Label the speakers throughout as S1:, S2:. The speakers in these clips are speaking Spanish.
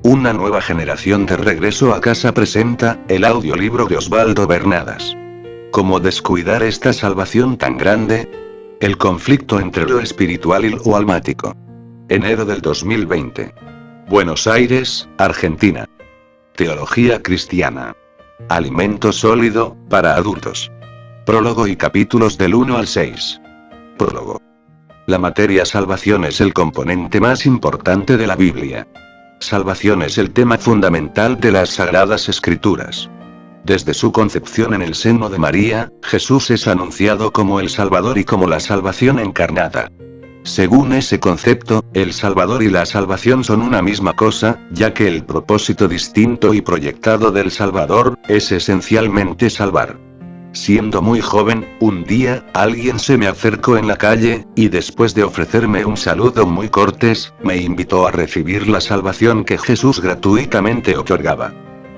S1: Una nueva generación de Regreso a Casa presenta el audiolibro de Osvaldo Bernadas. ¿Cómo descuidar esta salvación tan grande? El conflicto entre lo espiritual y lo almático. Enero del 2020. Buenos Aires, Argentina. Teología cristiana. Alimento sólido, para adultos. Prólogo y capítulos del 1 al 6. Prólogo. La materia salvación es el componente más importante de la Biblia. Salvación es el tema fundamental de las Sagradas Escrituras. Desde su concepción en el seno de María, Jesús es anunciado como el Salvador y como la salvación encarnada. Según ese concepto, el Salvador y la salvación son una misma cosa, ya que el propósito distinto y proyectado del Salvador es esencialmente salvar. Siendo muy joven, un día, alguien se me acercó en la calle, y después de ofrecerme un saludo muy cortés, me invitó a recibir la salvación que Jesús gratuitamente otorgaba.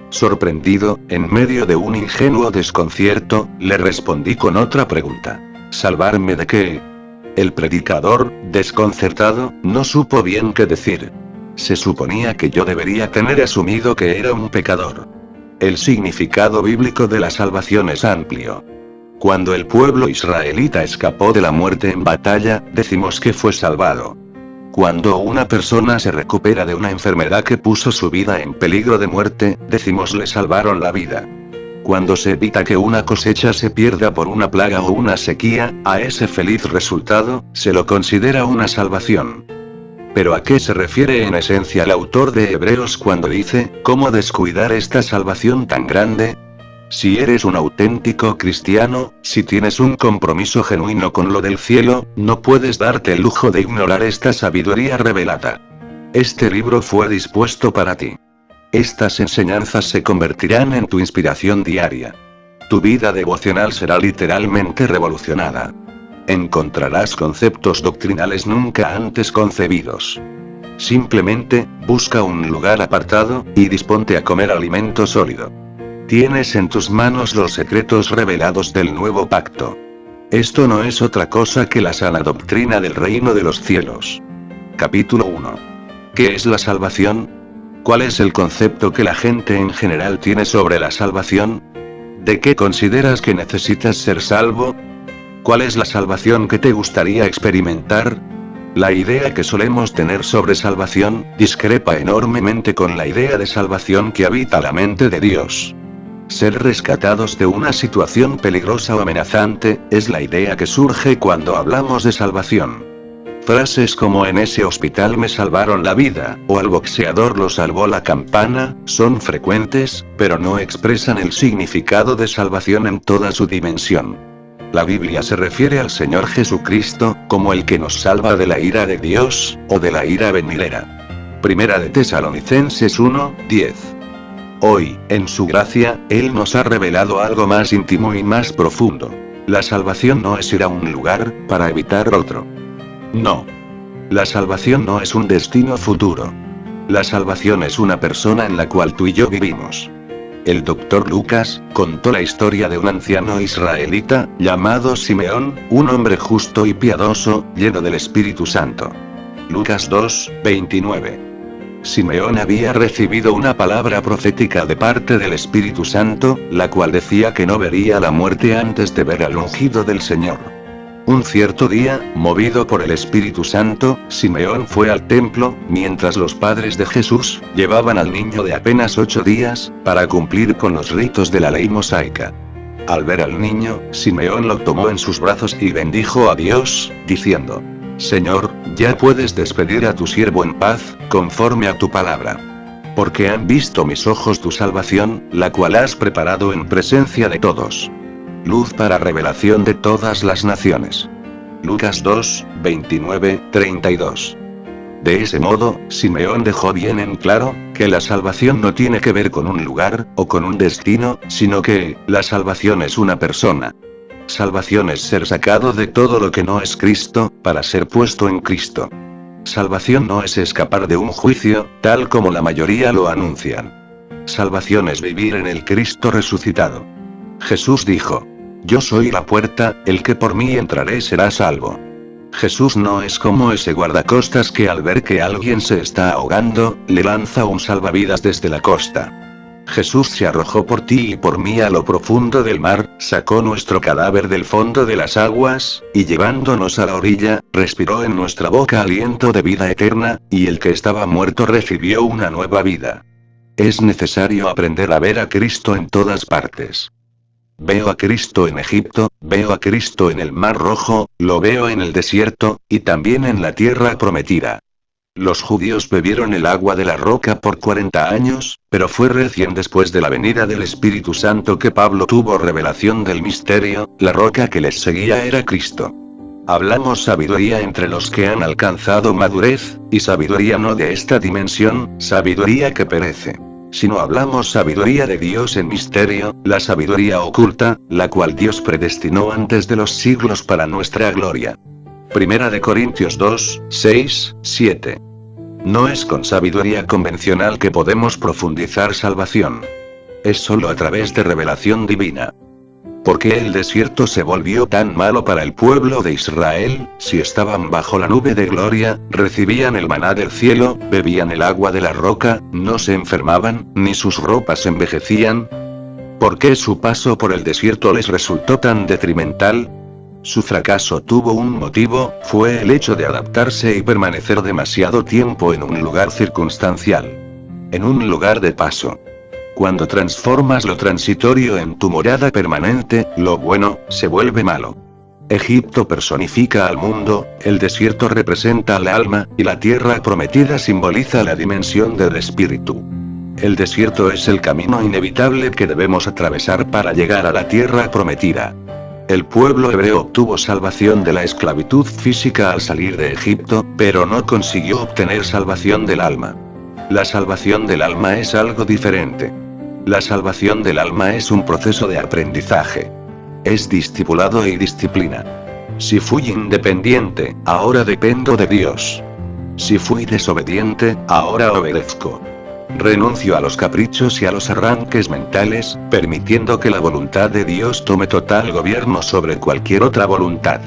S1: Sorprendido, en medio de un ingenuo desconcierto, le respondí con otra pregunta. ¿Salvarme de qué? El predicador, desconcertado, no supo bien qué decir. Se suponía que yo debería tener asumido que era un pecador. El significado bíblico de la salvación es amplio. Cuando el pueblo israelita escapó de la muerte en batalla, decimos que fue salvado. Cuando una persona se recupera de una enfermedad que puso su vida en peligro de muerte, decimos le salvaron la vida. Cuando se evita que una cosecha se pierda por una plaga o una sequía, a ese feliz resultado, se lo considera una salvación. Pero ¿a qué se refiere en esencia el autor de Hebreos cuando dice, ¿cómo descuidar esta salvación tan grande? Si eres un auténtico cristiano, si tienes un compromiso genuino con lo del cielo, no puedes darte el lujo de ignorar esta sabiduría revelada. Este libro fue dispuesto para ti. Estas enseñanzas se convertirán en tu inspiración diaria. Tu vida devocional será literalmente revolucionada. Encontrarás conceptos doctrinales nunca antes concebidos. Simplemente, busca un lugar apartado, y disponte a comer alimento sólido. Tienes en tus manos los secretos revelados del nuevo pacto. Esto no es otra cosa que la sana doctrina del reino de los cielos. Capítulo 1. ¿Qué es la salvación? ¿Cuál es el concepto que la gente en general tiene sobre la salvación? ¿De qué consideras que necesitas ser salvo? ¿Cuál es la salvación que te gustaría experimentar? La idea que solemos tener sobre salvación discrepa enormemente con la idea de salvación que habita la mente de Dios. Ser rescatados de una situación peligrosa o amenazante es la idea que surge cuando hablamos de salvación. Frases como en ese hospital me salvaron la vida, o al boxeador lo salvó la campana, son frecuentes, pero no expresan el significado de salvación en toda su dimensión. La Biblia se refiere al Señor Jesucristo, como el que nos salva de la ira de Dios, o de la ira venidera. Primera de Tesalonicenses 1:10. Hoy, en su gracia, Él nos ha revelado algo más íntimo y más profundo. La salvación no es ir a un lugar, para evitar otro. No. La salvación no es un destino futuro. La salvación es una persona en la cual tú y yo vivimos. El Dr. Lucas contó la historia de un anciano israelita, llamado Simeón, un hombre justo y piadoso, lleno del Espíritu Santo. Lucas 2:29. Simeón había recibido una palabra profética de parte del Espíritu Santo, la cual decía que no vería la muerte antes de ver al ungido del Señor. Un cierto día, movido por el Espíritu Santo, Simeón fue al templo, mientras los padres de Jesús llevaban al niño de apenas 8 días, para cumplir con los ritos de la ley mosaica. Al ver al niño, Simeón lo tomó en sus brazos y bendijo a Dios, diciendo: Señor, ya puedes despedir a tu siervo en paz, conforme a tu palabra. Porque han visto mis ojos tu salvación, la cual has preparado en presencia de todos. Luz para revelación de todas las naciones. Lucas 2:29-32. De ese modo, Simeón dejó bien en claro, que la salvación no tiene que ver con un lugar, o con un destino, sino que, la salvación es una persona. Salvación es ser sacado de todo lo que no es Cristo, para ser puesto en Cristo. Salvación no es escapar de un juicio, tal como la mayoría lo anuncian. Salvación es vivir en el Cristo resucitado. Jesús dijo: Yo soy la puerta, el que por mí entraré será salvo. Jesús no es como ese guardacostas que al ver que alguien se está ahogando, le lanza un salvavidas desde la costa. Jesús se arrojó por ti y por mí a lo profundo del mar, sacó nuestro cadáver del fondo de las aguas, y llevándonos a la orilla, respiró en nuestra boca aliento de vida eterna, y el que estaba muerto recibió una nueva vida. Es necesario aprender a ver a Cristo en todas partes. Veo a Cristo en Egipto, veo a Cristo en el Mar Rojo, lo veo en el desierto, y también en la tierra prometida. Los judíos bebieron el agua de la roca por 40 años, pero fue recién después de la venida del Espíritu Santo que Pablo tuvo revelación del misterio, la roca que les seguía era Cristo. Hablamos sabiduría entre los que han alcanzado madurez, y sabiduría no de esta dimensión, sabiduría que perece. Sino hablamos sabiduría de Dios en misterio, la sabiduría oculta, la cual Dios predestinó antes de los siglos para nuestra gloria. Primera de Corintios 2, 6, 7. No es con sabiduría convencional que podemos profundizar salvación. Es solo a través de revelación divina. ¿Por qué el desierto se volvió tan malo para el pueblo de Israel, si estaban bajo la nube de gloria, recibían el maná del cielo, bebían el agua de la roca, no se enfermaban, ni sus ropas envejecían? ¿Por qué su paso por el desierto les resultó tan detrimental? Su fracaso tuvo un motivo, fue el hecho de adaptarse y permanecer demasiado tiempo en un lugar circunstancial. En un lugar de paso. Cuando transformas lo transitorio en tu morada permanente, lo bueno, se vuelve malo. Egipto personifica al mundo, el desierto representa al alma, y la tierra prometida simboliza la dimensión del espíritu. El desierto es el camino inevitable que debemos atravesar para llegar a la tierra prometida. El pueblo hebreo obtuvo salvación de la esclavitud física al salir de Egipto, pero no consiguió obtener salvación del alma. La salvación del alma es algo diferente. La salvación del alma es un proceso de aprendizaje. Es discipulado y disciplina. Si fui independiente, ahora dependo de Dios. Si fui desobediente, ahora obedezco. Renuncio a los caprichos y a los arranques mentales, permitiendo que la voluntad de Dios tome total gobierno sobre cualquier otra voluntad.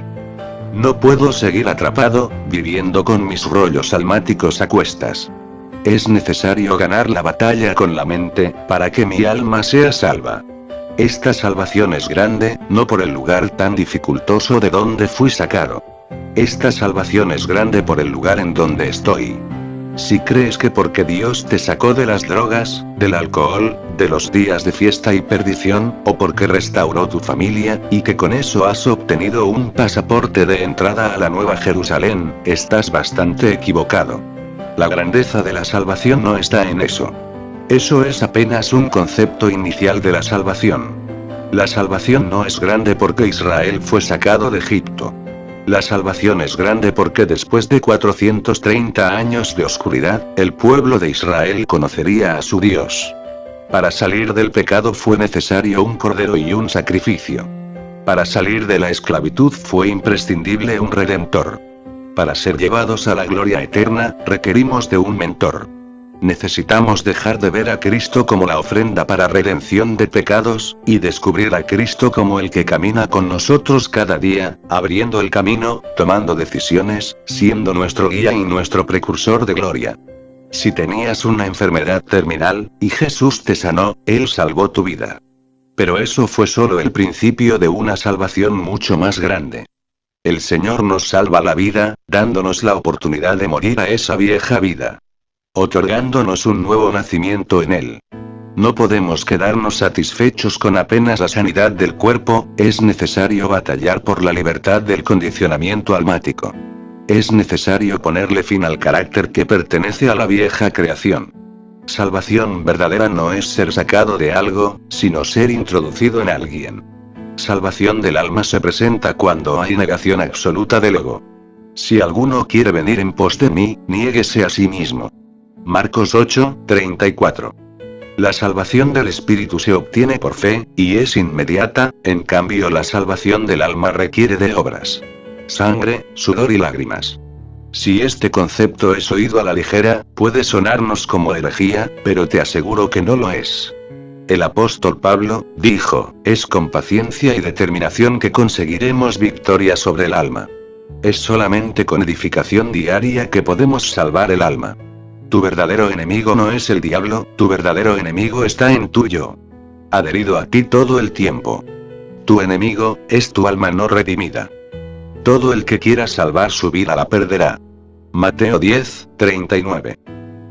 S1: No puedo seguir atrapado, viviendo con mis rollos almáticos a cuestas. Es necesario ganar la batalla con la mente, para que mi alma sea salva. Esta salvación es grande, no por el lugar tan dificultoso de donde fui sacado. Esta salvación es grande por el lugar en donde estoy. Si crees que porque Dios te sacó de las drogas, del alcohol, de los días de fiesta y perdición, o porque restauró tu familia, y que con eso has obtenido un pasaporte de entrada a la Nueva Jerusalén, estás bastante equivocado. La grandeza de la salvación no está en eso. Eso es apenas un concepto inicial de la salvación. La salvación no es grande porque Israel fue sacado de Egipto. La salvación es grande porque después de 430 años de oscuridad, el pueblo de Israel conocería a su Dios. Para salir del pecado fue necesario un cordero y un sacrificio. Para salir de la esclavitud fue imprescindible un redentor. Para ser llevados a la gloria eterna, requerimos de un mentor. Necesitamos dejar de ver a Cristo como la ofrenda para redención de pecados, y descubrir a Cristo como el que camina con nosotros cada día, abriendo el camino, tomando decisiones, siendo nuestro guía y nuestro precursor de gloria. Si tenías una enfermedad terminal, y Jesús te sanó, Él salvó tu vida. Pero eso fue solo el principio de una salvación mucho más grande. El Señor nos salva la vida, dándonos la oportunidad de morir a esa vieja vida. Otorgándonos un nuevo nacimiento en Él. No podemos quedarnos satisfechos con apenas la sanidad del cuerpo, es necesario batallar por la libertad del condicionamiento almático. Es necesario ponerle fin al carácter que pertenece a la vieja creación. Salvación verdadera no es ser sacado de algo, sino ser introducido en alguien. Salvación del alma se presenta cuando hay negación absoluta del ego. Si alguno quiere venir en pos de mí, niéguese a sí mismo. Marcos 8, 34. La salvación del espíritu se obtiene por fe, y es inmediata, en cambio la salvación del alma requiere de obras. Sangre, sudor y lágrimas. Si este concepto es oído a la ligera, puede sonarnos como herejía, pero te aseguro que no lo es. El apóstol Pablo dijo, es con paciencia y determinación que conseguiremos victoria sobre el alma. Es solamente con edificación diaria que podemos salvar el alma. Tu verdadero enemigo no es el diablo, tu verdadero enemigo está en tu yo. Adherido a ti todo el tiempo. Tu enemigo es tu alma no redimida. Todo el que quiera salvar su vida la perderá. Mateo 10:39.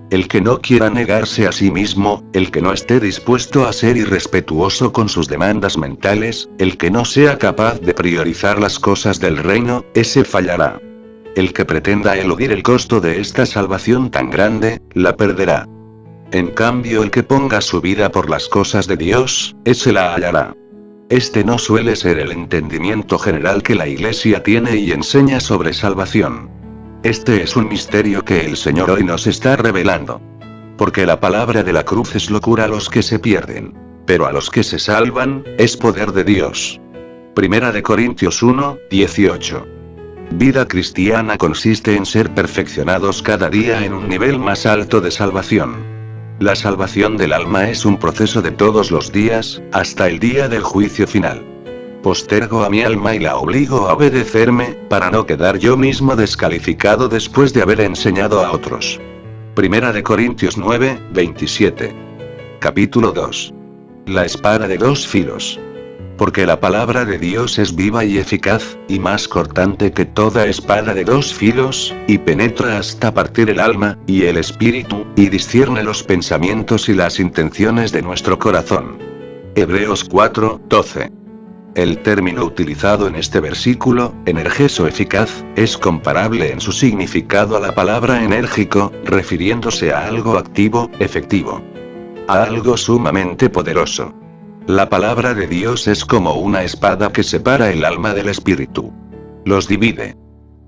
S1: El que no quiera negarse a sí mismo, el que no esté dispuesto a ser irrespetuoso con sus demandas mentales, el que no sea capaz de priorizar las cosas del reino, ese fallará. El que pretenda eludir el costo de esta salvación tan grande, la perderá. En cambio, el que ponga su vida por las cosas de Dios, ese la hallará. Este no suele ser el entendimiento general que la Iglesia tiene y enseña sobre salvación. Este es un misterio que el Señor hoy nos está revelando. Porque la palabra de la cruz es locura a los que se pierden. Pero a los que se salvan, es poder de Dios. Primera de Corintios 1:18. Vida cristiana consiste en ser perfeccionados cada día en un nivel más alto de salvación. La salvación del alma es un proceso de todos los días, hasta el día del juicio final. Postergo a mi alma y la obligo a obedecerme, para no quedar yo mismo descalificado después de haber enseñado a otros. Primera de Corintios 9:27. Capítulo 2. La espada de dos filos. Porque la palabra de Dios es viva y eficaz, y más cortante que toda espada de dos filos, y penetra hasta partir el alma, y el espíritu, y discierne los pensamientos y las intenciones de nuestro corazón. Hebreos 4:12. El término utilizado en este versículo, energeso eficaz, es comparable en su significado a la palabra enérgico, refiriéndose a algo activo, efectivo. A algo sumamente poderoso. La palabra de Dios es como una espada que separa el alma del espíritu. Los divide.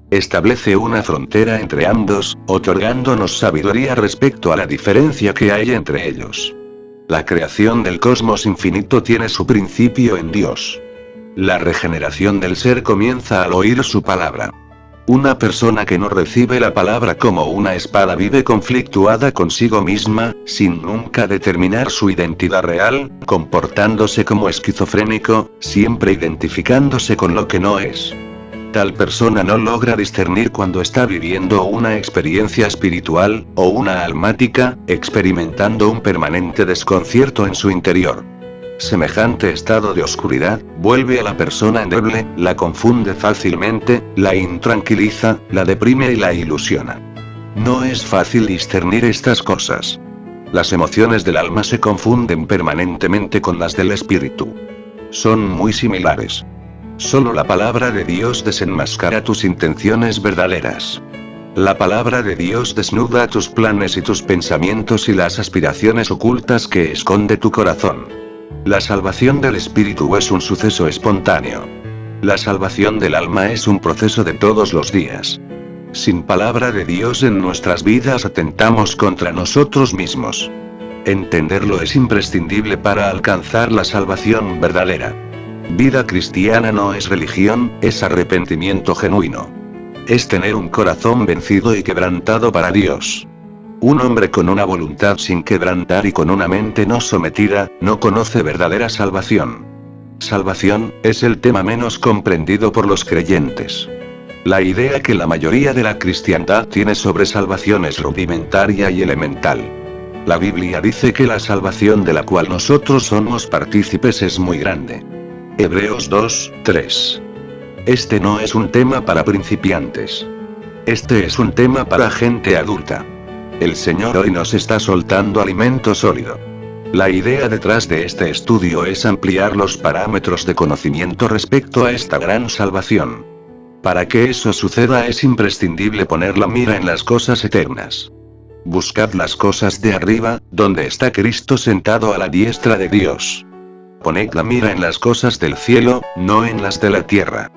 S1: Establece una frontera entre ambos, otorgándonos sabiduría respecto a la diferencia que hay entre ellos. La creación del cosmos infinito tiene su principio en Dios. La regeneración del ser comienza al oír su palabra. Una persona que no recibe la palabra como una espada vive conflictuada consigo misma, sin nunca determinar su identidad real, comportándose como esquizofrénico, siempre identificándose con lo que no es. Tal persona no logra discernir cuando está viviendo una experiencia espiritual, o una almática, experimentando un permanente desconcierto en su interior. Semejante estado de oscuridad, vuelve a la persona endeble, la confunde fácilmente, la intranquiliza, la deprime y la ilusiona. No es fácil discernir estas cosas. Las emociones del alma se confunden permanentemente con las del espíritu. Son muy similares. Solo la palabra de Dios desenmascara tus intenciones verdaderas. La palabra de Dios desnuda tus planes y tus pensamientos y las aspiraciones ocultas que esconde tu corazón. La salvación del espíritu es un suceso espontáneo. La salvación del alma es un proceso de todos los días. Sin palabra de Dios en nuestras vidas atentamos contra nosotros mismos. Entenderlo es imprescindible para alcanzar la salvación verdadera. Vida cristiana no es religión, es arrepentimiento genuino. Es tener un corazón vencido y quebrantado para Dios. Un hombre con una voluntad sin quebrantar y con una mente no sometida, no conoce verdadera salvación. Salvación, es el tema menos comprendido por los creyentes. La idea que la mayoría de la cristiandad tiene sobre salvación es rudimentaria y elemental. La Biblia dice que la salvación de la cual nosotros somos partícipes es muy grande. Hebreos 2:3. Este no es un tema para principiantes. Este es un tema para gente adulta. El Señor hoy nos está soltando alimento sólido. La idea detrás de este estudio es ampliar los parámetros de conocimiento respecto a esta gran salvación. Para que eso suceda es imprescindible poner la mira en las cosas eternas. Buscad las cosas de arriba, donde está Cristo sentado a la diestra de Dios. Poned la mira en las cosas del cielo, no en las de la tierra.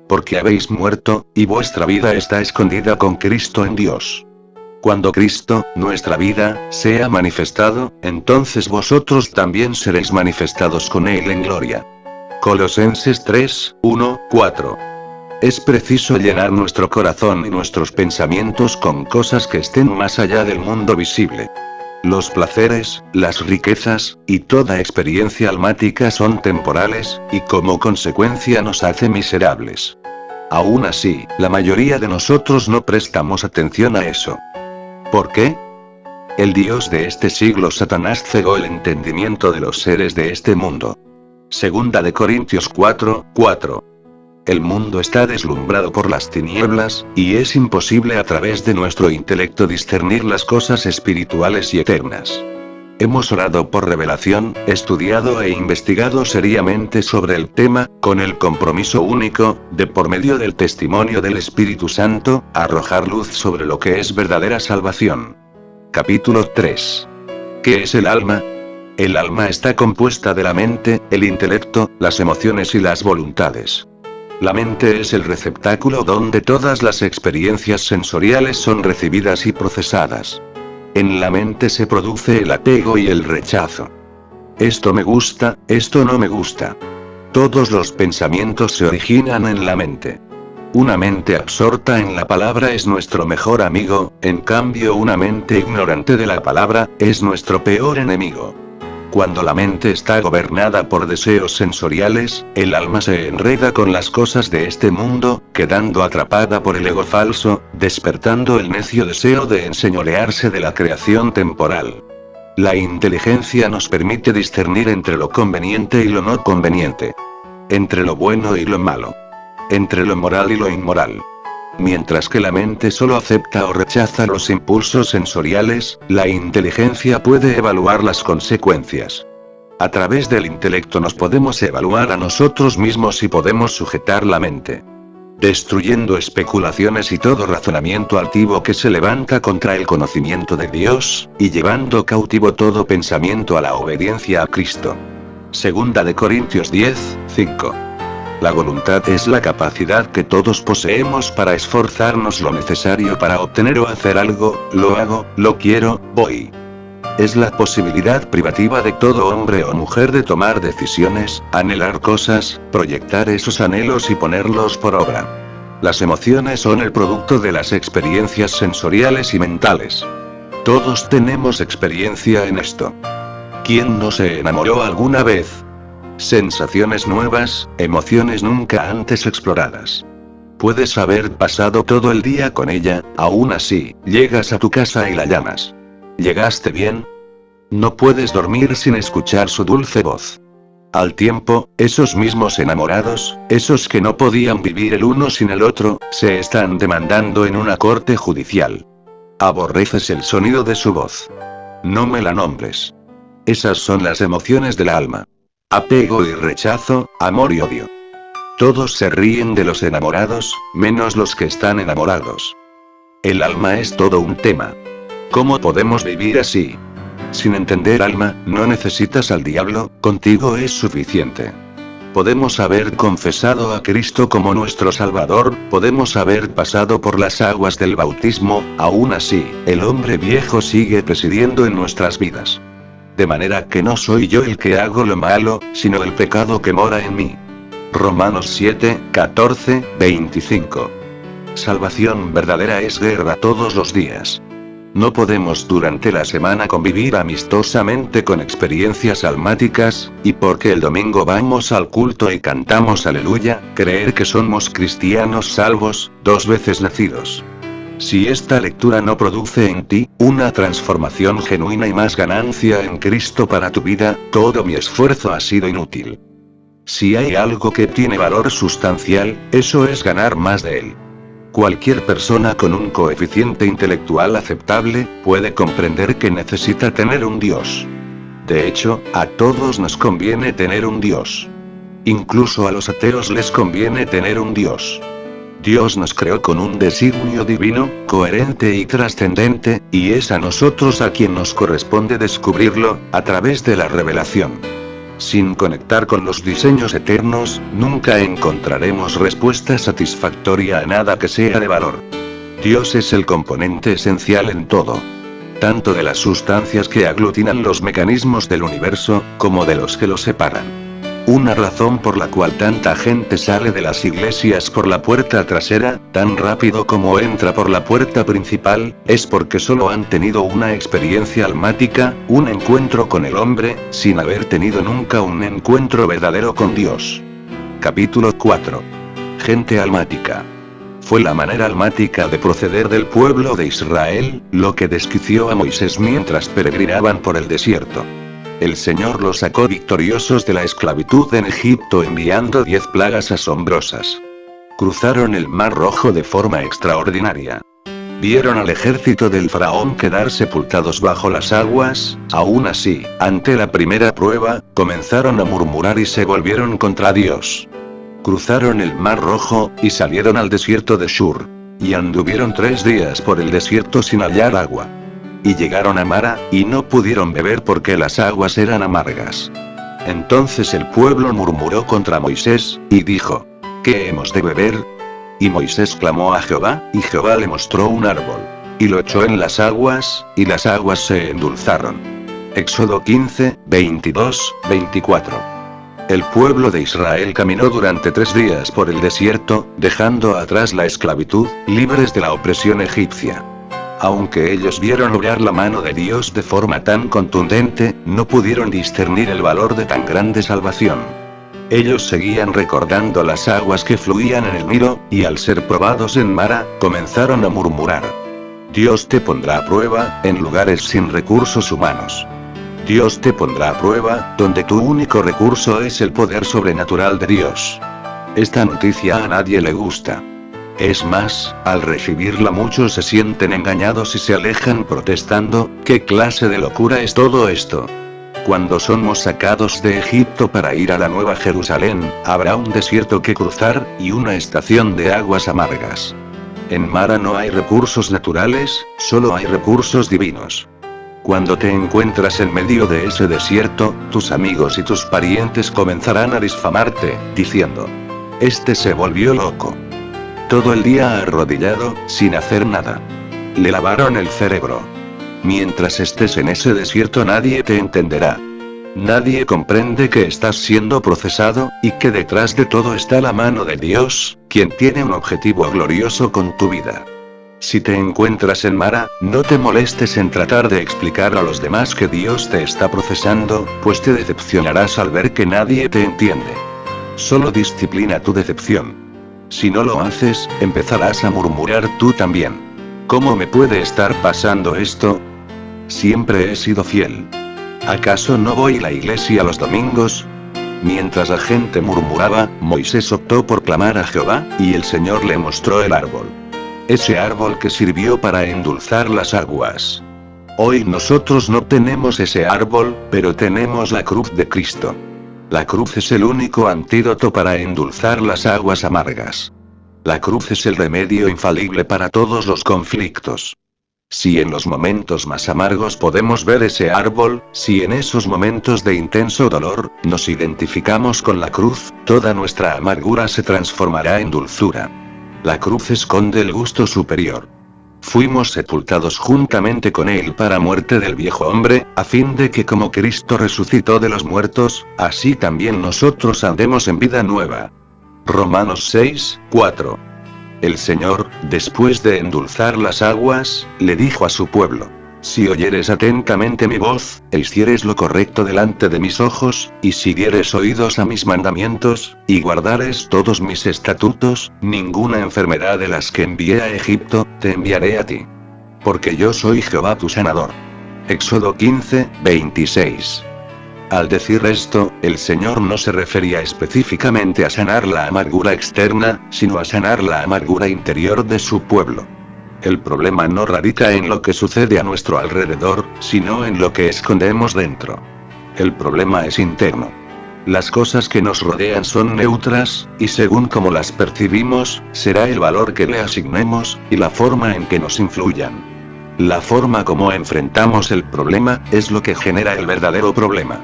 S1: Porque habéis muerto, y vuestra vida está escondida con Cristo en Dios. Cuando Cristo, nuestra vida, sea manifestado, entonces vosotros también seréis manifestados con Él en gloria. Colosenses 3:1-4. Es preciso llenar nuestro corazón y nuestros pensamientos con cosas que estén más allá del mundo visible. Los placeres, las riquezas, y toda experiencia almática son temporales, y como consecuencia nos hace miserables. Aún así, la mayoría de nosotros no prestamos atención a eso. ¿Por qué? El Dios de este siglo, Satanás, cegó el entendimiento de los seres de este mundo. Segunda de Corintios 4:4. El mundo está deslumbrado por las tinieblas, y es imposible a través de nuestro intelecto discernir las cosas espirituales y eternas. Hemos orado por revelación, estudiado e investigado seriamente sobre el tema, con el compromiso único, de por medio del testimonio del Espíritu Santo, arrojar luz sobre lo que es verdadera salvación. Capítulo 3. ¿Qué es el alma? El alma está compuesta de la mente, el intelecto, las emociones y las voluntades. La mente es el receptáculo donde todas las experiencias sensoriales son recibidas y procesadas. En la mente se produce el apego y el rechazo. Esto me gusta, esto no me gusta. Todos los pensamientos se originan en la mente. Una mente absorta en la palabra es nuestro mejor amigo, en cambio una mente ignorante de la palabra, es nuestro peor enemigo. Cuando la mente está gobernada por deseos sensoriales, el alma se enreda con las cosas de este mundo, quedando atrapada por el ego falso, despertando el necio deseo de enseñorearse de la creación temporal. La inteligencia nos permite discernir entre lo conveniente y lo no conveniente. Entre lo bueno y lo malo. Entre lo moral y lo inmoral. Mientras que la mente solo acepta o rechaza los impulsos sensoriales, la inteligencia puede evaluar las consecuencias. A través del intelecto nos podemos evaluar a nosotros mismos y podemos sujetar la mente. Destruyendo especulaciones y todo razonamiento altivo que se levanta contra el conocimiento de Dios, y llevando cautivo todo pensamiento a la obediencia a Cristo. Segunda de Corintios 10:5. La voluntad es la capacidad que todos poseemos para esforzarnos lo necesario para obtener o hacer algo, lo hago, lo quiero, voy. Es la posibilidad privativa de todo hombre o mujer de tomar decisiones, anhelar cosas, proyectar esos anhelos y ponerlos por obra. Las emociones son el producto de las experiencias sensoriales y mentales. Todos tenemos experiencia en esto. ¿Quién no se enamoró alguna vez? Sensaciones nuevas, emociones nunca antes exploradas. Puedes haber pasado todo el día con ella, aún así, llegas a tu casa y la llamas. ¿Llegaste bien? No puedes dormir sin escuchar su dulce voz. Al tiempo, esos mismos enamorados, esos que no podían vivir el uno sin el otro, se están demandando en una corte judicial. Aborreces el sonido de su voz. No me la nombres. Esas son las emociones del alma. Apego y rechazo, amor y odio. Todos se ríen de los enamorados, menos los que están enamorados. El alma es todo un tema. ¿Cómo podemos vivir así? Sin entender alma, no necesitas al diablo, contigo es suficiente. Podemos haber confesado a Cristo como nuestro Salvador, podemos haber pasado por las aguas del bautismo, aún así, el hombre viejo sigue presidiendo en nuestras vidas. De manera que no soy yo el que hago lo malo, sino el pecado que mora en mí. Romanos 7:14-25. Salvación verdadera es guerra todos los días. No podemos durante la semana convivir amistosamente con experiencias almáticas, y porque el domingo vamos al culto y cantamos aleluya, creer que somos cristianos salvos, 2 veces nacidos. Si esta lectura no produce en ti una transformación genuina y más ganancia en Cristo para tu vida, todo mi esfuerzo ha sido inútil. Si hay algo que tiene valor sustancial, eso es ganar más de él. Cualquier persona con un coeficiente intelectual aceptable, puede comprender que necesita tener un Dios. De hecho, a todos nos conviene tener un Dios. Incluso a los ateos les conviene tener un Dios. Dios nos creó con un designio divino, coherente y trascendente, y es a nosotros a quien nos corresponde descubrirlo, a través de la revelación. Sin conectar con los diseños eternos, nunca encontraremos respuesta satisfactoria a nada que sea de valor. Dios es el componente esencial en todo. Tanto de las sustancias que aglutinan los mecanismos del universo, como de los que los separan. Una razón por la cual tanta gente sale de las iglesias por la puerta trasera, tan rápido como entra por la puerta principal, es porque solo han tenido una experiencia almática, un encuentro con el hombre, sin haber tenido nunca un encuentro verdadero con Dios. Capítulo 4. gente almática. Fue la manera almática de proceder del pueblo de Israel, lo que desquició a Moisés mientras peregrinaban por el desierto. El Señor los sacó victoriosos de la esclavitud en Egipto enviando 10 plagas asombrosas. Cruzaron el Mar Rojo de forma extraordinaria. Vieron al ejército del faraón quedar sepultados bajo las aguas. Aún así, ante la primera prueba, comenzaron a murmurar y se volvieron contra Dios. Cruzaron el Mar Rojo, y salieron al desierto de Shur. Y anduvieron 3 días por el desierto sin hallar agua. Y llegaron a Mara, y no pudieron beber porque las aguas eran amargas. Entonces el pueblo murmuró contra Moisés, y dijo: ¿Qué hemos de beber? Y Moisés clamó a Jehová, y Jehová le mostró un árbol. Y lo echó en las aguas, y las aguas se endulzaron. Éxodo 15, 22, 24. El pueblo de Israel caminó durante 3 días por el desierto, dejando atrás la esclavitud, libres de la opresión egipcia. Aunque ellos vieron obrar la mano de Dios de forma tan contundente, no pudieron discernir el valor de tan grande salvación. Ellos seguían recordando las aguas que fluían en el Nilo, y al ser probados en Mara, comenzaron a murmurar. Dios te pondrá a prueba, en lugares sin recursos humanos. Dios te pondrá a prueba, donde tu único recurso es el poder sobrenatural de Dios. Esta noticia a nadie le gusta. Es más, al recibirla muchos se sienten engañados y se alejan protestando: ¿qué clase de locura es todo esto? Cuando somos sacados de Egipto para ir a la Nueva Jerusalén, habrá un desierto que cruzar, y una estación de aguas amargas. En Mara no hay recursos naturales, solo hay recursos divinos. Cuando te encuentras en medio de ese desierto, tus amigos y tus parientes comenzarán a difamarte, diciendo: este se volvió loco. Todo el día arrodillado, sin hacer nada. Le lavaron el cerebro. Mientras estés en ese desierto nadie te entenderá. Nadie comprende que estás siendo procesado, y que detrás de todo está la mano de Dios, quien tiene un objetivo glorioso con tu vida. Si te encuentras en Mara, no te molestes en tratar de explicar a los demás que Dios te está procesando, pues te decepcionarás al ver que nadie te entiende. Solo disciplina tu decepción. Si no lo haces, empezarás a murmurar tú también. ¿Cómo me puede estar pasando esto? Siempre he sido fiel. ¿Acaso no voy a la iglesia los domingos? Mientras la gente murmuraba, Moisés optó por clamar a Jehová, y el Señor le mostró el árbol. Ese árbol que sirvió para endulzar las aguas. Hoy nosotros no tenemos ese árbol, pero tenemos la cruz de Cristo. La cruz es el único antídoto para endulzar las aguas amargas. La cruz es el remedio infalible para todos los conflictos. Si en los momentos más amargos podemos ver ese árbol, si en esos momentos de intenso dolor, nos identificamos con la cruz, toda nuestra amargura se transformará en dulzura. La cruz esconde el gusto superior. Fuimos sepultados juntamente con Él para muerte del viejo hombre, a fin de que como Cristo resucitó de los muertos, así también nosotros andemos en vida nueva. Romanos 6, 4. El Señor, después de endulzar las aguas, le dijo a su pueblo: si oyeres atentamente mi voz, e hicieres lo correcto delante de mis ojos, y si dieres oídos a mis mandamientos, y guardares todos mis estatutos, ninguna enfermedad de las que envié a Egipto, te enviaré a ti. Porque yo soy Jehová tu sanador. Éxodo 15, 26. Al decir esto, el Señor no se refería específicamente a sanar la amargura externa, sino a sanar la amargura interior de su pueblo. El problema no radica en lo que sucede a nuestro alrededor, sino en lo que escondemos dentro. El problema es interno. Las cosas que nos rodean son neutras, y según como las percibimos, será el valor que le asignemos, y la forma en que nos influyan. La forma como enfrentamos el problema, es lo que genera el verdadero problema.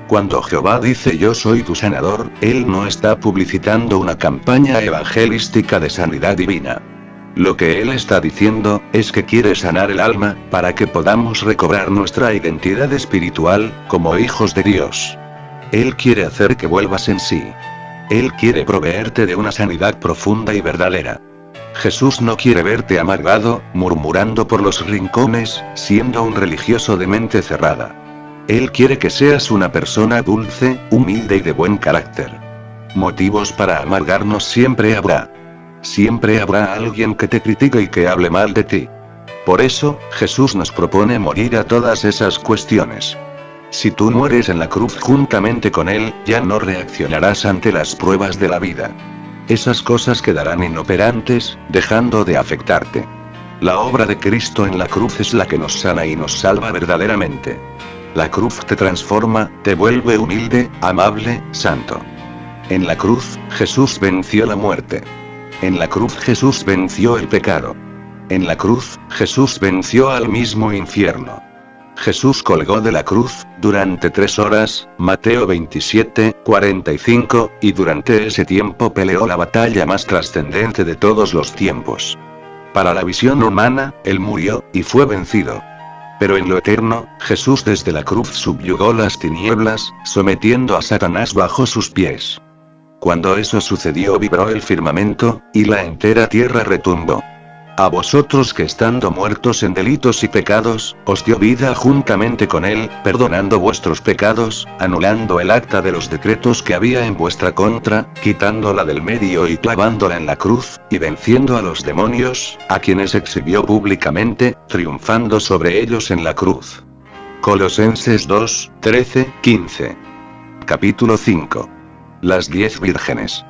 S1: Cuando Jehová dice yo soy tu sanador, Él no está publicitando una campaña evangelística de sanidad divina. Lo que Él está diciendo, es que quiere sanar el alma, para que podamos recobrar nuestra identidad espiritual, como hijos de Dios. Él quiere hacer que vuelvas en sí. Él quiere proveerte de una sanidad profunda y verdadera. Jesús no quiere verte amargado, murmurando por los rincones, siendo un religioso de mente cerrada. Él quiere que seas una persona dulce, humilde y de buen carácter. Motivos para amargarnos siempre habrá. Siempre habrá alguien que te critique y que hable mal de ti. Por eso, Jesús nos propone morir a todas esas cuestiones. Si tú mueres en la cruz juntamente con Él, ya no reaccionarás ante las pruebas de la vida. Esas cosas quedarán inoperantes, dejando de afectarte. La obra de Cristo en la cruz es la que nos sana y nos salva verdaderamente. La cruz te transforma, te vuelve humilde, amable, santo. En la cruz, Jesús venció la muerte. En la cruz Jesús venció el pecado. En la cruz, Jesús venció al mismo infierno. Jesús colgó de la cruz, durante 3 horas, Mateo 27, 45, y durante ese tiempo peleó la batalla más trascendente de todos los tiempos. Para la visión humana, Él murió, y fue vencido. Pero en lo eterno, Jesús desde la cruz subyugó las tinieblas, sometiendo a Satanás bajo sus pies. Cuando eso sucedió vibró el firmamento, y la entera tierra retumbó. A vosotros que estando muertos en delitos y pecados, os dio vida juntamente con Él, perdonando vuestros pecados, anulando el acta de los decretos que había en vuestra contra, quitándola del medio y clavándola en la cruz, y venciendo a los demonios, a quienes exhibió públicamente, triunfando sobre ellos en la cruz. Colosenses 2, 13, 15. Capítulo 5. Las 10 vírgenes.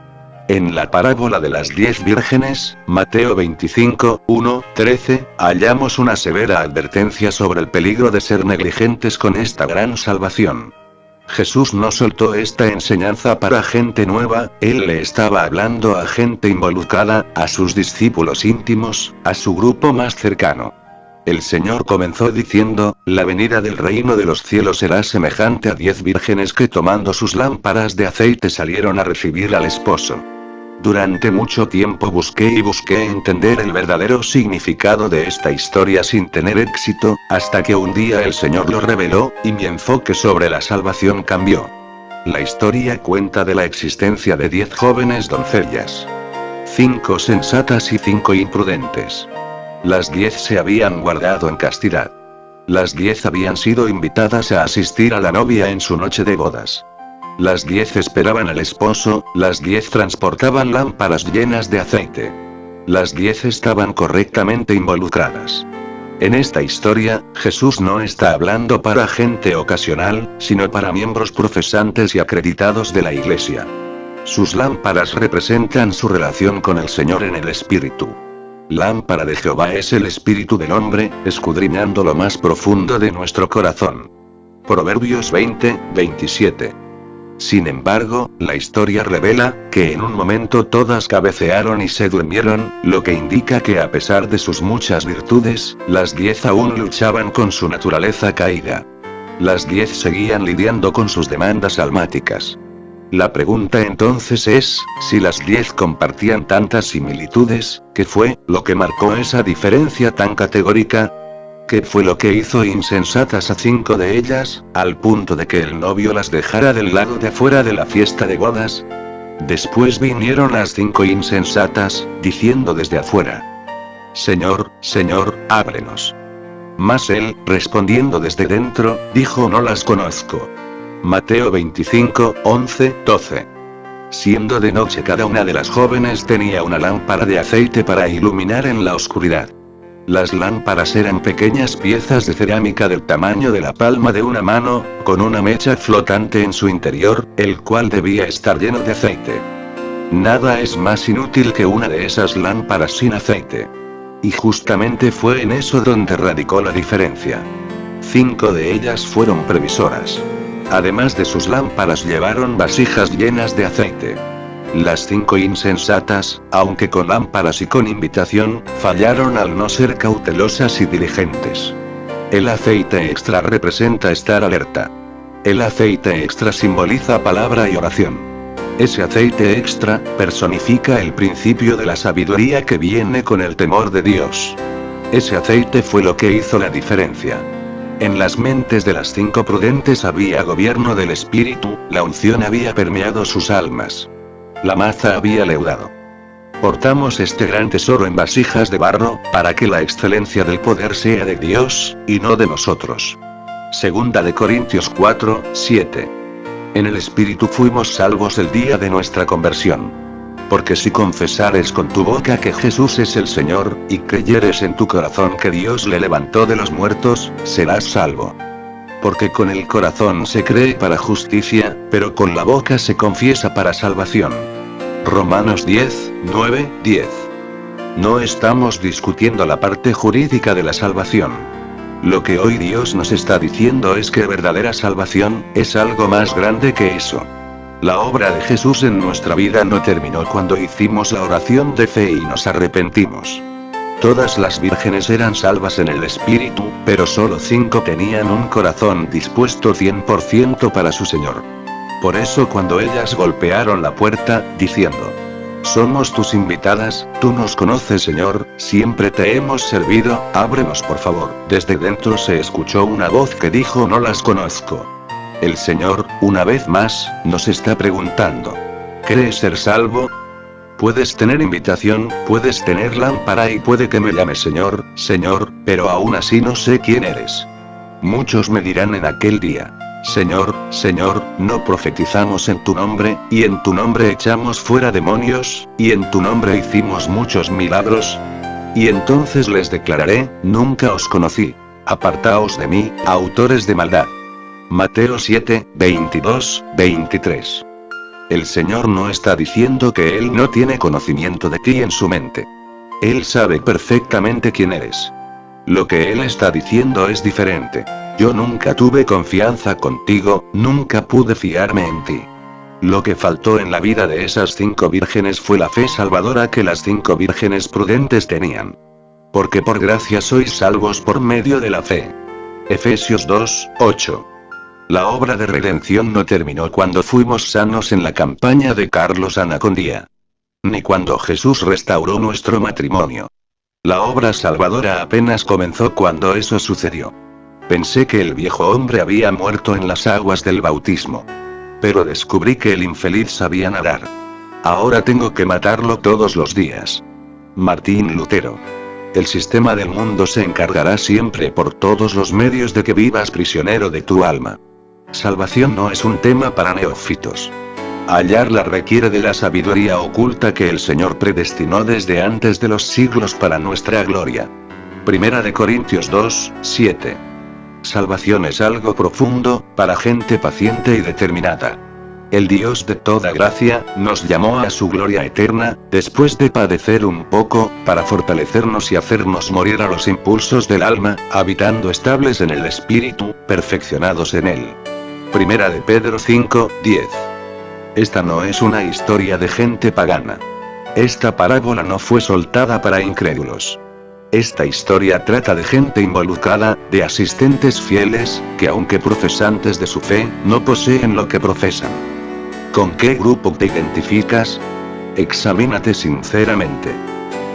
S1: En la parábola de las 10 vírgenes, Mateo 25, 1, 13, hallamos una severa advertencia sobre el peligro de ser negligentes con esta gran salvación. Jesús no soltó esta enseñanza para gente nueva, Él le estaba hablando a gente involucrada, a sus discípulos íntimos, a su grupo más cercano. El Señor comenzó diciendo, la venida del reino de los cielos será semejante a 10 vírgenes que tomando sus lámparas de aceite salieron a recibir al esposo. Durante mucho tiempo busqué entender el verdadero significado de esta historia sin tener éxito, hasta que un día el Señor lo reveló, y mi enfoque sobre la salvación cambió. La historia cuenta de la existencia de 10 jóvenes doncellas. 5 sensatas y 5 imprudentes. Las 10 se habían guardado en castidad. Las 10 habían sido invitadas a asistir a la novia en su noche de bodas. Las 10 esperaban al esposo, las 10 transportaban lámparas llenas de aceite. Las 10 estaban correctamente involucradas. En esta historia, Jesús no está hablando para gente ocasional, sino para miembros profesantes y acreditados de la Iglesia. Sus lámparas representan su relación con el Señor en el Espíritu. Lámpara de Jehová es el espíritu del hombre, escudriñando lo más profundo de nuestro corazón. Proverbios 20, 27. Sin embargo, la historia revela que en un momento todas cabecearon y se durmieron, lo que indica que a pesar de sus muchas virtudes, las 10 aún luchaban con su naturaleza caída. Las 10 seguían lidiando con sus demandas almáticas. La pregunta entonces es, si las 10 compartían tantas similitudes, ¿qué fue lo que marcó esa diferencia tan categórica? ¿Qué fue lo que hizo insensatas a 5 de ellas, al punto de que el novio las dejara del lado de afuera de la fiesta de bodas? Después vinieron las 5 insensatas, diciendo desde afuera: Señor, Señor, ábrenos. Mas él, respondiendo desde dentro, dijo: No las conozco. Mateo 25, 11, 12. Siendo de noche, cada una de las jóvenes tenía una lámpara de aceite para iluminar en la oscuridad. Las lámparas eran pequeñas piezas de cerámica del tamaño de la palma de una mano, con una mecha flotante en su interior, el cual debía estar lleno de aceite. Nada es más inútil que una de esas lámparas sin aceite. Y justamente fue en eso donde radicó la diferencia. 5 de ellas fueron previsoras. Además de sus lámparas llevaron vasijas llenas de aceite. Las 5 insensatas, aunque con lámparas y con invitación, fallaron al no ser cautelosas y diligentes. El aceite extra representa estar alerta. El aceite extra simboliza palabra y oración. Ese aceite extra personifica el principio de la sabiduría que viene con el temor de Dios. Ese aceite fue lo que hizo la diferencia. En las mentes de las 5 prudentes había gobierno del Espíritu, la unción había permeado sus almas. La maza había leudado. Portamos este gran tesoro en vasijas de barro, para que la excelencia del poder sea de Dios, y no de nosotros. Segunda de Corintios 4, 7. En el Espíritu fuimos salvos el día de nuestra conversión. Porque si confesares con tu boca que Jesús es el Señor, y creyeres en tu corazón que Dios le levantó de los muertos, serás salvo. Porque con el corazón se cree para justicia, pero con la boca se confiesa para salvación. Romanos 10, 9, 10. No estamos discutiendo la parte jurídica de la salvación. Lo que hoy Dios nos está diciendo es que verdadera salvación es algo más grande que eso. La obra de Jesús en nuestra vida no terminó cuando hicimos la oración de fe y nos arrepentimos. Todas las vírgenes eran salvas en el Espíritu, pero solo 5 tenían un corazón dispuesto 100% para su Señor. Por eso cuando ellas golpearon la puerta, diciendo: somos tus invitadas, tú nos conoces Señor, siempre te hemos servido, ábrenos por favor. Desde dentro se escuchó una voz que dijo: no las conozco. El Señor, una vez más, nos está preguntando: ¿quieres ser salvo? Puedes tener invitación, puedes tener lámpara y puede que me llames Señor, Señor, pero aún así no sé quién eres. Muchos me dirán en aquel día: Señor, Señor, ¿no profetizamos en tu nombre, y en tu nombre echamos fuera demonios, y en tu nombre hicimos muchos milagros? Y entonces les declararé: nunca os conocí. Apartaos de mí, autores de maldad. Mateo 7, 22, 23. El Señor no está diciendo que Él no tiene conocimiento de ti en su mente. Él sabe perfectamente quién eres. Lo que Él está diciendo es diferente. Yo nunca tuve confianza contigo, nunca pude fiarme en ti. Lo que faltó en la vida de esas 5 vírgenes fue la fe salvadora que las 5 vírgenes prudentes tenían. Porque por gracia sois salvos por medio de la fe. Efesios 2, 8. La obra de redención no terminó cuando fuimos sanos en la campaña de Carlos Anacondía. Ni cuando Jesús restauró nuestro matrimonio. La obra salvadora apenas comenzó cuando eso sucedió. Pensé que el viejo hombre había muerto en las aguas del bautismo. Pero descubrí que el infeliz sabía nadar. Ahora tengo que matarlo todos los días. Martín Lutero. El sistema del mundo se encargará siempre por todos los medios de que vivas prisionero de tu alma. Salvación no es un tema para neófitos. Hallarla requiere de la sabiduría oculta que el Señor predestinó desde antes de los siglos para nuestra gloria. Primera de Corintios 2, 7. Salvación es algo profundo, para gente paciente y determinada. El Dios de toda gracia, nos llamó a su gloria eterna, después de padecer un poco, para fortalecernos y hacernos morir a los impulsos del alma, habitando estables en el Espíritu, perfeccionados en él. Primera de Pedro 5, 10. Esta no es una historia de gente pagana. Esta parábola no fue soltada para incrédulos. Esta historia trata de gente involucrada, de asistentes fieles, que aunque profesantes de su fe, no poseen lo que profesan. ¿Con qué grupo te identificas? Examínate sinceramente.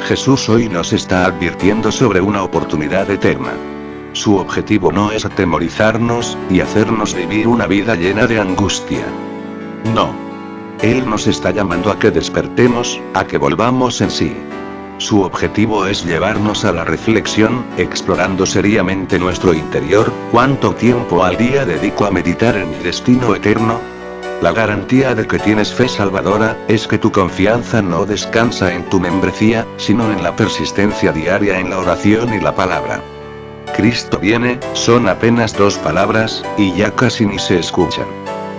S1: Jesús hoy nos está advirtiendo sobre una oportunidad eterna. Su objetivo no es atemorizarnos, y hacernos vivir una vida llena de angustia. No. Él nos está llamando a que despertemos, a que volvamos en sí. Su objetivo es llevarnos a la reflexión, explorando seriamente nuestro interior. ¿Cuánto tiempo al día dedico a meditar en mi destino eterno? La garantía de que tienes fe salvadora, es que tu confianza no descansa en tu membresía, sino en la persistencia diaria en la oración y la palabra. Cristo viene, son apenas 2 palabras, y ya casi ni se escuchan.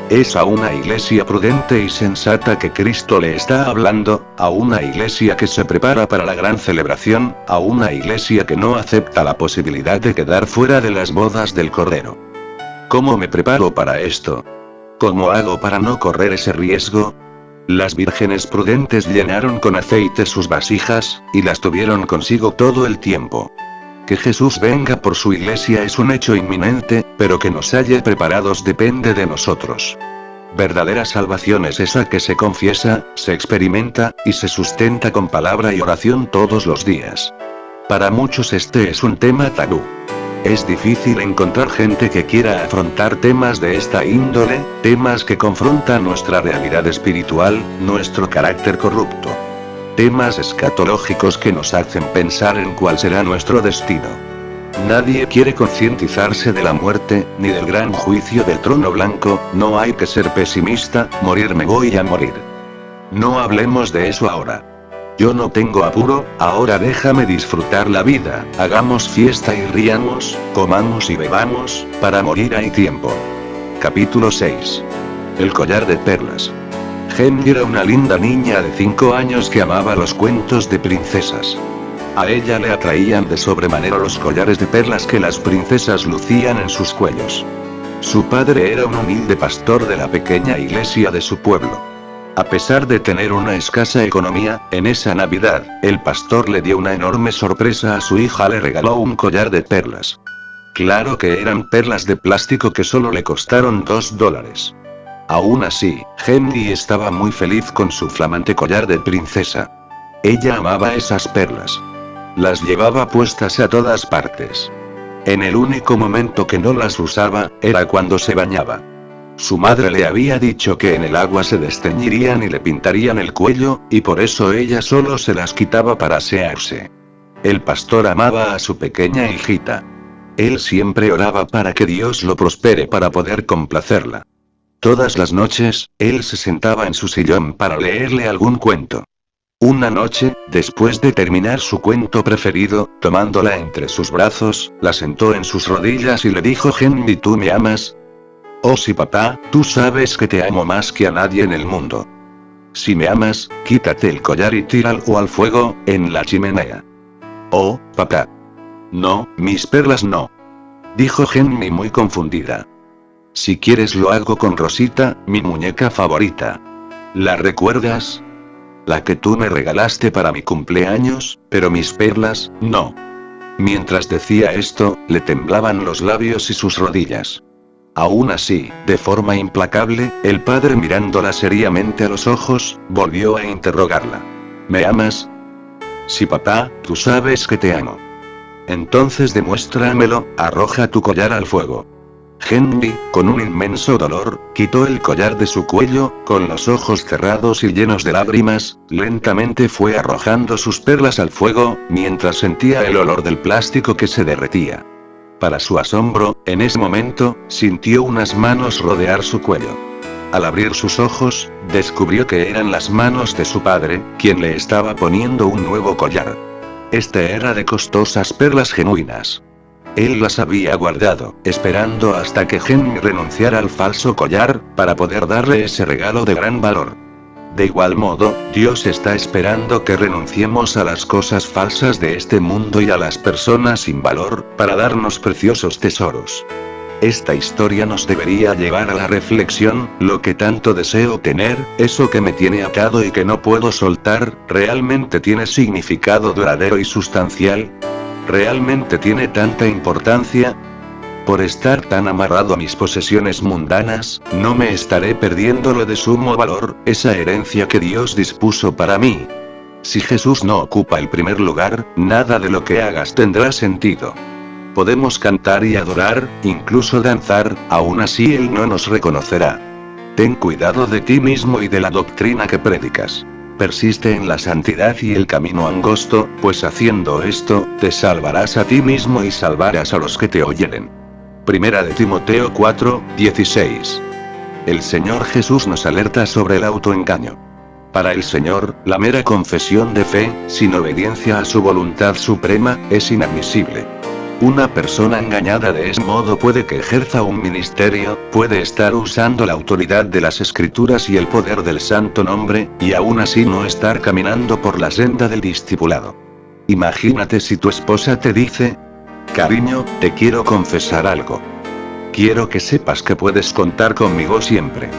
S1: Es a una iglesia prudente y sensata que Cristo le está hablando, a una iglesia que se prepara para la gran celebración, a una iglesia que no acepta la posibilidad de quedar fuera de las bodas del Cordero. ¿Cómo me preparo para esto? ¿Cómo hago para no correr ese riesgo? Las vírgenes prudentes llenaron con aceite sus vasijas, y las tuvieron consigo todo el tiempo. Que Jesús venga por su iglesia es un hecho inminente, pero que nos halle preparados depende de nosotros. Verdadera salvación es esa que se confiesa, se experimenta, y se sustenta con palabra y oración todos los días. Para muchos este es un tema tabú. Es difícil encontrar gente que quiera afrontar temas de esta índole, temas que confrontan nuestra realidad espiritual, nuestro carácter corrupto. Temas escatológicos que nos hacen pensar en cuál será nuestro destino. Nadie quiere concientizarse de la muerte, ni del gran juicio del trono blanco. No hay que ser pesimista, morir me voy a morir. No hablemos de eso ahora. Yo no tengo apuro, ahora déjame disfrutar la vida, hagamos fiesta y riamos, comamos y bebamos, para morir hay tiempo. Capítulo 6. El collar de perlas. Henry era una linda niña de 5 años que amaba los cuentos de princesas. A ella le atraían de sobremanera los collares de perlas que las princesas lucían en sus cuellos. Su padre era un humilde pastor de la pequeña iglesia de su pueblo. A pesar de tener una escasa economía, en esa Navidad, el pastor le dio una enorme sorpresa a su hija, le regaló un collar de perlas. Claro que eran perlas de plástico que solo le costaron $2. Aún así, Henry estaba muy feliz con su flamante collar de princesa. Ella amaba esas perlas. Las llevaba puestas a todas partes. En el único momento que no las usaba, era cuando se bañaba. Su madre le había dicho que en el agua se desteñirían y le pintarían el cuello, y por eso ella solo se las quitaba para asearse. El pastor amaba a su pequeña hijita. Él siempre oraba para que Dios lo prospere para poder complacerla. Todas las noches, él se sentaba en su sillón para leerle algún cuento. Una noche, después de terminar su cuento preferido, tomándola entre sus brazos, la sentó en sus rodillas y le dijo: Henry, ¿tú me amas? Oh sí, papá, tú sabes que te amo más que a nadie en el mundo. Si me amas, quítate el collar y tíralo al fuego, en la chimenea. Oh, papá. No, mis perlas no. Dijo Henry muy confundida. Si quieres lo hago con Rosita, mi muñeca favorita. ¿La recuerdas? La que tú me regalaste para mi cumpleaños, pero mis perlas, no. Mientras decía esto, le temblaban los labios y sus rodillas. Aún así, de forma implacable, el padre mirándola seriamente a los ojos, volvió a interrogarla. ¿Me amas? Sí, papá, tú sabes que te amo. Entonces demuéstramelo, arroja tu collar al fuego. Henry, con un inmenso dolor, quitó el collar de su cuello, con los ojos cerrados y llenos de lágrimas, lentamente fue arrojando sus perlas al fuego, mientras sentía el olor del plástico que se derretía. Para su asombro, en ese momento, sintió unas manos rodear su cuello. Al abrir sus ojos, descubrió que eran las manos de su padre, quien le estaba poniendo un nuevo collar. Este era de costosas perlas genuinas. Él las había guardado, esperando hasta que Henry renunciara al falso collar, para poder darle ese regalo de gran valor. De igual modo, Dios está esperando que renunciemos a las cosas falsas de este mundo y a las personas sin valor, para darnos preciosos tesoros. Esta historia nos debería llevar a la reflexión: lo que tanto deseo tener, eso que me tiene atado y que no puedo soltar, ¿realmente tiene significado duradero y sustancial? ¿Realmente tiene tanta importancia? Por estar tan amarrado a mis posesiones mundanas, no me estaré perdiendo lo de sumo valor, esa herencia que Dios dispuso para mí. Si Jesús no ocupa el primer lugar, nada de lo que hagas tendrá sentido. Podemos cantar y adorar, incluso danzar, aún así Él no nos reconocerá. Ten cuidado de ti mismo y de la doctrina que predicas. Persiste en la santidad y el camino angosto, pues haciendo esto, te salvarás a ti mismo y salvarás a los que te oyeren. Primera de Timoteo 4:16. El Señor Jesús nos alerta sobre el autoengaño. Para el Señor, la mera confesión de fe, sin obediencia a su voluntad suprema, es inadmisible. Una persona engañada de ese modo puede que ejerza un ministerio, puede estar usando la autoridad de las Escrituras y el poder del santo nombre, y aún así no estar caminando por la senda del discipulado. Imagínate si tu esposa te dice: cariño, te quiero confesar algo. Quiero que sepas que puedes contar conmigo siempre.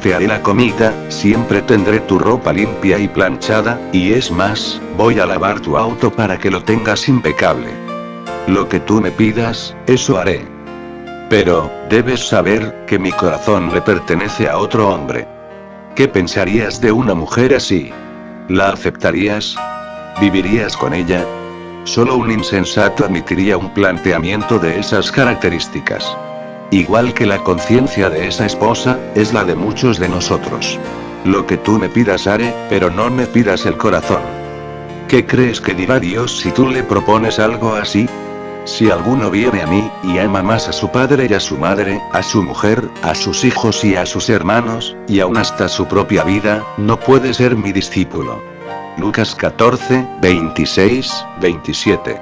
S1: Te haré la comida, siempre tendré tu ropa limpia y planchada, y es más, voy a lavar tu auto para que lo tengas impecable. Lo que tú me pidas, eso haré. Pero, debes saber, que mi corazón le pertenece a otro hombre. ¿Qué pensarías de una mujer así? ¿La aceptarías? ¿Vivirías con ella? Solo un insensato admitiría un planteamiento de esas características. Igual que la conciencia de esa esposa, es la de muchos de nosotros. Lo que tú me pidas haré, pero no me pidas el corazón. ¿Qué crees que dirá Dios si tú le propones algo así? Si alguno viene a mí, y ama más a su padre y a su madre, a su mujer, a sus hijos y a sus hermanos, y aun hasta su propia vida, no puede ser mi discípulo. Lucas 14, 26, 27.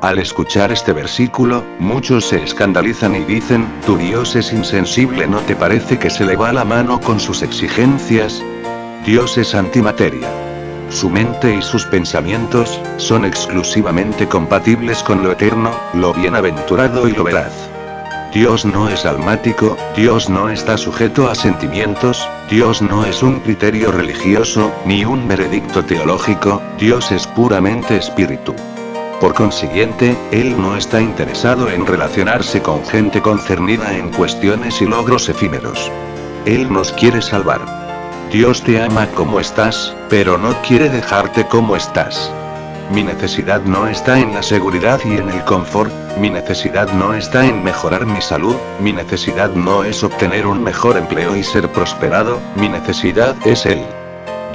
S1: Al escuchar este versículo, muchos se escandalizan y dicen, ¿tu Dios es insensible? ¿No te parece que se le va la mano con sus exigencias? Dios es antimateria. Su mente y sus pensamientos son exclusivamente compatibles con lo eterno, lo bienaventurado y lo veraz. Dios no es almático, Dios no está sujeto a sentimientos, Dios no es un criterio religioso, ni un veredicto teológico, Dios es puramente espíritu. Por consiguiente, Él no está interesado en relacionarse con gente concernida en cuestiones y logros efímeros. Él nos quiere salvar. Dios te ama como estás, pero no quiere dejarte como estás. Mi necesidad no está en la seguridad y en el confort, mi necesidad no está en mejorar mi salud, mi necesidad no es obtener un mejor empleo y ser prosperado, mi necesidad es Él.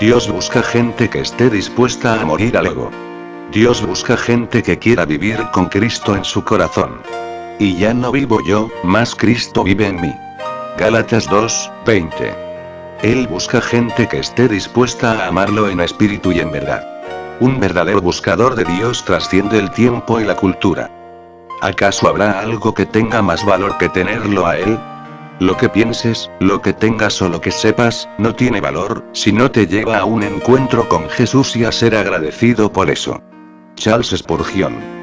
S1: Dios busca gente que esté dispuesta a morir al ego. Dios busca gente que quiera vivir con Cristo en su corazón. Y ya no vivo yo, mas Cristo vive en mí. Gálatas 2, 20. Él busca gente que esté dispuesta a amarlo en espíritu y en verdad. Un verdadero buscador de Dios trasciende el tiempo y la cultura. ¿Acaso habrá algo que tenga más valor que tenerlo a Él? Lo que pienses, lo que tengas o lo que sepas, no tiene valor, si no te lleva a un encuentro con Jesús y a ser agradecido por eso. Charles Spurgeon.